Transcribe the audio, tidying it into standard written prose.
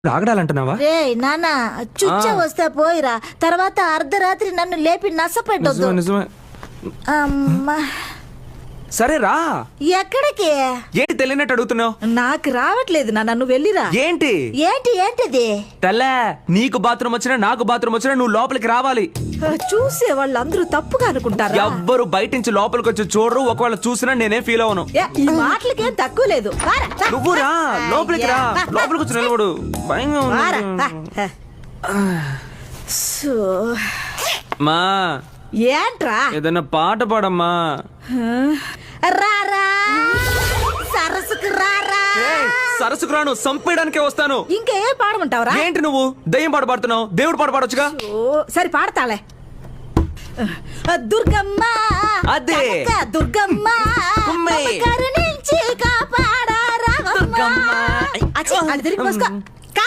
ఆగడాలంటున్నావా? రే నాన్న చుచ్చ వస్తే పోయిరా, తర్వాత అర్ధరాత్రి నన్ను లేపి నసపెట్టొద్దు. నిజమే. అమ్మా. సరే రా. ఎక్కడికి? ఏంటి తెలియనట్టు అడుగుతున్నావు? నాకు రావట్లేదు నాన్న, నువ్వు వెళ్ళిరా. ఏంటి ఏంటిది? తెల్లే, నీకు బాత్రూమ్ వచ్చినా నాకు బాత్రూమ్ వచ్చినా నువ్వు లోపలికి రావాలి. చూసే వాళ్ళందరూ తప్పుగా అనుకుంటారా? ఎవ్వరు బయట నుంచి లోపలికి వచ్చి చూడరు. ఒకవేళ చూసినా నేనేం ఫీల్ అవను. ఈ మాటలకేం తక్కువ లేదు. నువ్వు రా, లోపలికి రా. లోపలికి వచ్చి నిలబడు. భయంగా ఉంది. మా ఏంట్రా? ఏదైనా పాట పాడమ్మా. రారా సరస్సుకు రారా. సరస్సుకు రాను, సంపేయడానికే వస్తాను. ఇంకేం పాడమంటావరా? ఏంటి నువ్వు దయ్యం పాట పాడుతున్నావు? దేవుడు పాట పాడొచ్చుగా. సరే పాడతాలే. దుర్గమ్మ అదే దుర్గమ్మ కరుణించి కాపాడా రాగమ్మ. అది తిరిగి పోసుకో.